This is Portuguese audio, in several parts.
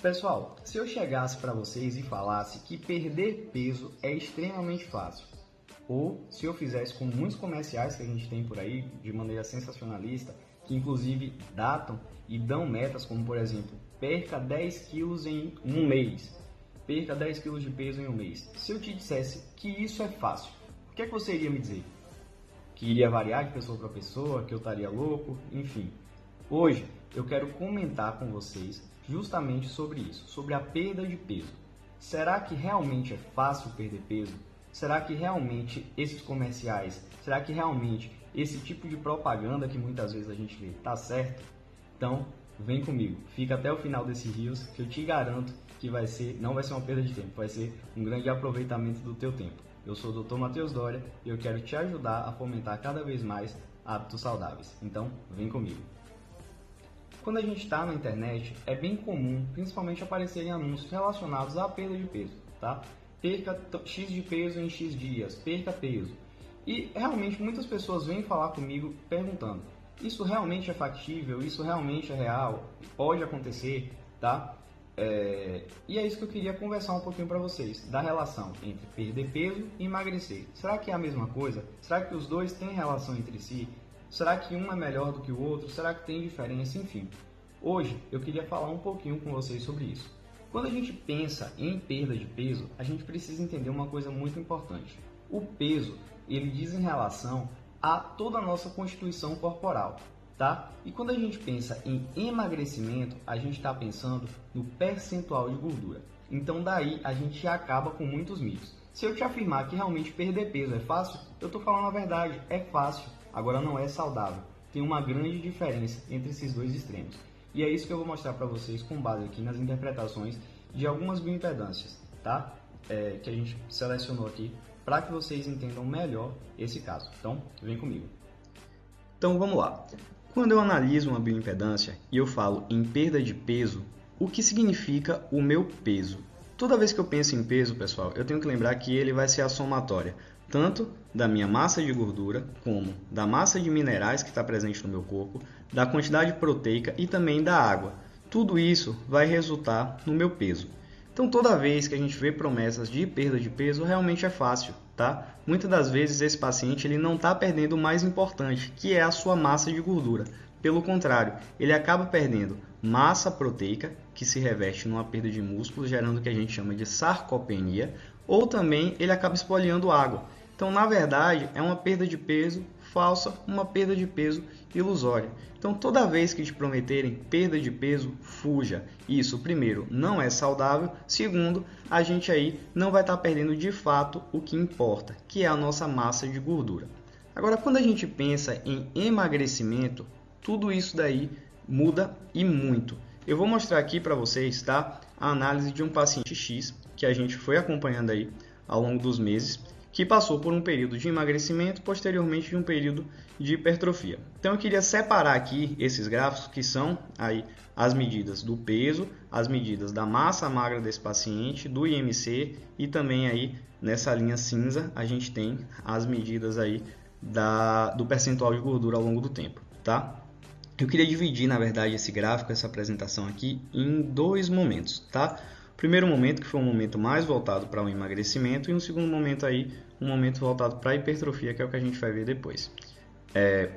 Pessoal, se eu chegasse para vocês e falasse que perder peso é extremamente fácil, ou se eu fizesse como muitos comerciais que a gente tem por aí, de maneira sensacionalista, que inclusive datam e dão metas como, por exemplo, perca 10 quilos em um mês, perca 10 quilos de peso em um mês. Se eu te dissesse que isso é fácil, o que é que você iria me dizer? Que iria variar de pessoa para pessoa, que eu estaria louco, enfim. Hoje eu quero comentar com vocês justamente sobre isso, sobre a perda de peso. Será que realmente é fácil perder peso? Será que realmente esses comerciais, será que realmente esse tipo de propaganda que muitas vezes a gente vê tá certo? Então, vem comigo, fica até o final desse Reels que eu te garanto que não vai ser uma perda de tempo, vai ser um grande aproveitamento do teu tempo. Eu sou o Dr. Matheus Doria e eu quero te ajudar a fomentar cada vez mais hábitos saudáveis. Então, vem comigo. Quando a gente está na internet, é bem comum, principalmente, aparecerem anúncios relacionados à perda de peso, tá? Perca X de peso em X dias, perca peso. E realmente muitas pessoas vêm falar comigo perguntando, isso realmente é factível? Isso realmente é real? Pode acontecer, tá? E é isso que eu queria conversar um pouquinho para vocês, da relação entre perder peso e emagrecer. Será que é a mesma coisa? Será que os dois têm relação entre si? Será que um é melhor do que o outro? Será que tem diferença? Enfim, hoje eu queria falar um pouquinho com vocês sobre isso. Quando a gente pensa em perda de peso, a gente precisa entender uma coisa muito importante. O peso, ele diz em relação a toda a nossa constituição corporal, tá? E quando a gente pensa em emagrecimento, a gente está pensando no percentual de gordura. Então daí a gente acaba com muitos mitos. Se eu te afirmar que realmente perder peso é fácil, eu estou falando a verdade, é fácil. Agora não é saudável. Tem uma grande diferença entre esses dois extremos. E é isso que eu vou mostrar para vocês com base aqui nas interpretações de algumas bioimpedâncias, tá? Que a gente selecionou aqui para que vocês entendam melhor esse caso. Então, vem comigo. Então, vamos lá. Quando eu analiso uma bioimpedância e eu falo em perda de peso, o que significa o meu peso? Toda vez que eu penso em peso, pessoal, eu tenho que lembrar que ele vai ser a somatória tanto da minha massa de gordura, como da massa de minerais que está presente no meu corpo, da quantidade proteica e também da água. Tudo isso vai resultar no meu peso. Então, toda vez que a gente vê promessas de perda de peso, realmente é fácil, tá? Muitas das vezes esse paciente ele não está perdendo o mais importante, que é a sua massa de gordura. Pelo contrário, ele acaba perdendo massa proteica, que se reveste numa perda de músculo, gerando o que a gente chama de sarcopenia, ou também ele acaba espoliando água. Então, na verdade, é uma perda de peso falsa, uma perda de peso ilusória. Então, toda vez que te prometerem perda de peso, fuja. Isso, primeiro, não é saudável. Segundo, a gente aí não vai estar perdendo de fato o que importa, que é a nossa massa de gordura. Agora, quando a gente pensa em emagrecimento, tudo isso daí muda e muito. Eu vou mostrar aqui para vocês, tá, a análise de um paciente X que a gente foi acompanhando aí ao longo dos meses, que passou por um período de emagrecimento, posteriormente de um período de hipertrofia. Então eu queria separar aqui esses gráficos que são aí as medidas do peso, as medidas da massa magra desse paciente, do IMC e também aí nessa linha cinza a gente tem as medidas aí do percentual de gordura ao longo do tempo, tá? Eu queria dividir, na verdade, esse gráfico, essa apresentação aqui em dois momentos, tá? Primeiro momento, que foi um momento mais voltado para o emagrecimento, e um segundo momento aí, um momento voltado para a hipertrofia, que é o que a gente vai ver depois.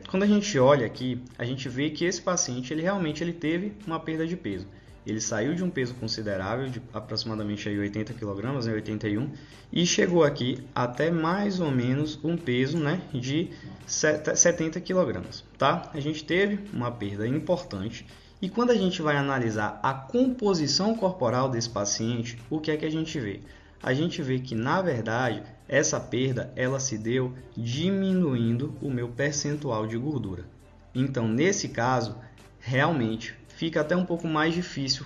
Quando a gente olha aqui, a gente vê que esse paciente, ele realmente teve uma perda de peso. Ele saiu de um peso considerável, de aproximadamente aí 80 kg, 81, e chegou aqui até mais ou menos um peso, né, de 70 kg, tá? A gente teve uma perda importante. E quando a gente vai analisar a composição corporal desse paciente, o que é que a gente vê? A gente vê que, na verdade, essa perda ela se deu diminuindo o meu percentual de gordura. Então, nesse caso, realmente fica até um pouco mais difícil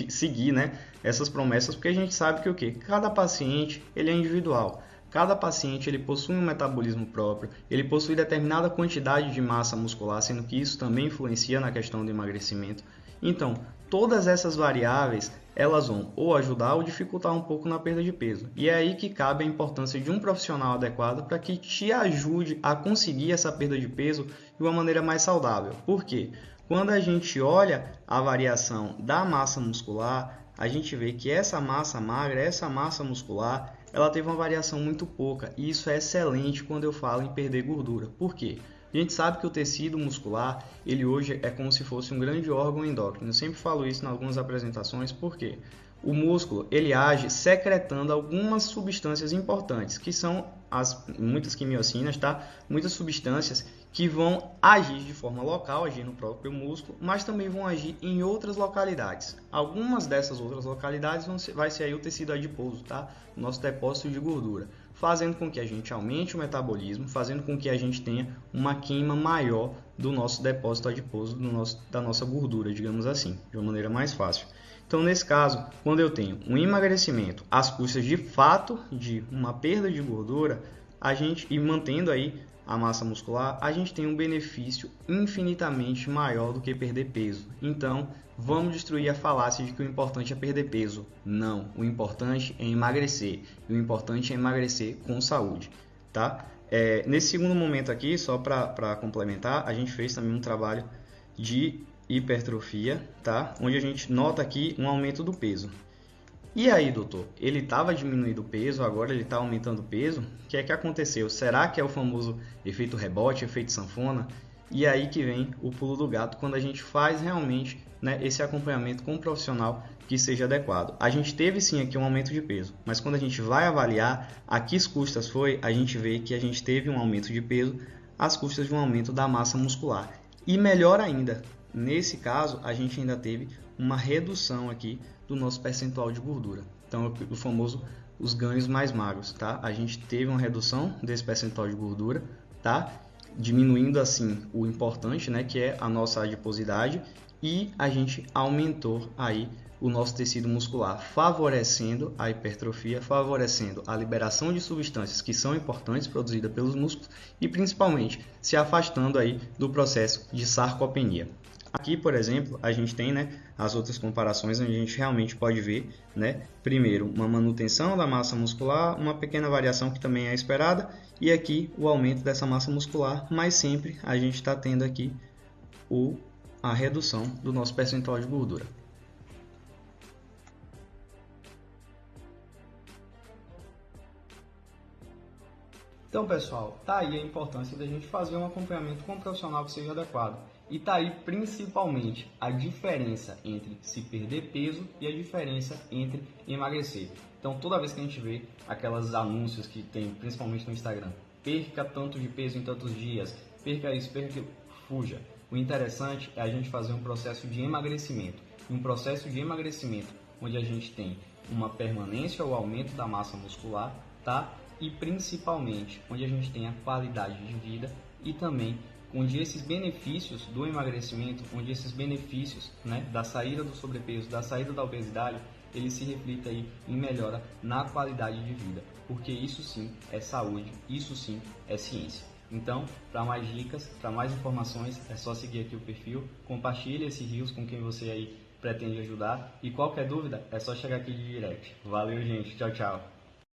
seguir, né, essas promessas, porque a gente sabe que o quê? Cada paciente ele é individual. Cada paciente ele possui um metabolismo próprio, ele possui determinada quantidade de massa muscular, sendo que isso também influencia na questão do emagrecimento. Então, todas essas variáveis, elas vão ou ajudar ou dificultar um pouco na perda de peso. E é aí que cabe a importância de um profissional adequado para que te ajude a conseguir essa perda de peso de uma maneira mais saudável. Por quê? Quando a gente olha a variação da massa muscular, a gente vê que essa massa magra, essa massa muscular, ela teve uma variação muito pouca, e isso é excelente quando eu falo em perder gordura. Por quê? A gente sabe que o tecido muscular, ele hoje é como se fosse um grande órgão endócrino. Eu sempre falo isso em algumas apresentações, por quê? O músculo, ele age secretando algumas substâncias importantes, que são muitas quimiocinas, tá? Muitas substâncias que vão agir de forma local, agir no próprio músculo, mas também vão agir em outras localidades. Algumas dessas outras localidades vai ser aí o tecido adiposo, tá? O nosso depósito de gordura, fazendo com que a gente aumente o metabolismo, fazendo com que a gente tenha uma queima maior do nosso depósito adiposo, da nossa gordura, digamos assim, de uma maneira mais fácil. Então, nesse caso, quando eu tenho um emagrecimento às custas de fato de uma perda de gordura, e mantendo aí a massa muscular, a gente tem um benefício infinitamente maior do que perder peso. Então, vamos destruir a falácia de que o importante é perder peso. Não, o importante é emagrecer. E o importante é emagrecer com saúde, tá? Nesse segundo momento aqui, só para complementar, a gente fez também um trabalho de hipertrofia, tá? Onde a gente nota aqui um aumento do peso. E aí, doutor, ele estava diminuindo o peso, agora ele está aumentando o peso? O que é que aconteceu? Será que é o famoso efeito rebote, efeito sanfona? E aí que vem o pulo do gato, quando a gente faz realmente, né, esse acompanhamento com um profissional que seja adequado. A gente teve sim aqui um aumento de peso, mas quando a gente vai avaliar a que custas foi, a gente vê que a gente teve um aumento de peso às custas de um aumento da massa muscular. E melhor ainda, nesse caso, a gente ainda teve uma redução aqui do nosso percentual de gordura. Então, o famoso os ganhos mais magros, tá? A gente teve uma redução desse percentual de gordura, tá? Diminuindo assim o importante, né, que é a nossa adiposidade, e a gente aumentou aí o nosso tecido muscular, favorecendo a hipertrofia, favorecendo a liberação de substâncias que são importantes produzidas pelos músculos e principalmente se afastando aí do processo de sarcopenia. Aqui, por exemplo, a gente tem, né, as outras comparações onde a gente realmente pode ver, né, primeiro, uma manutenção da massa muscular, uma pequena variação que também é esperada, e aqui o aumento dessa massa muscular, mas sempre a gente está tendo aqui a redução do nosso percentual de gordura. Então, pessoal, tá aí a importância da gente fazer um acompanhamento com um profissional que seja adequado. E tá aí principalmente a diferença entre se perder peso e a diferença entre emagrecer. Então, toda vez que a gente vê aquelas anúncios que tem, principalmente no Instagram, perca tanto de peso em tantos dias, perca isso, perca aquilo, fuja. O interessante é a gente fazer um processo de emagrecimento. Um processo de emagrecimento onde a gente tem uma permanência ou aumento da massa muscular, tá? E principalmente onde a gente tem a qualidade de vida e também onde esses benefícios do emagrecimento, onde esses benefícios, né, da saída do sobrepeso, da saída da obesidade, ele se reflita aí em melhora na qualidade de vida, porque isso sim é saúde, isso sim é ciência. Então, para mais dicas, para mais informações, é só seguir aqui o perfil, compartilhe esse Reels com quem você aí pretende ajudar e qualquer dúvida é só chegar aqui de direct. Valeu, gente, tchau, tchau.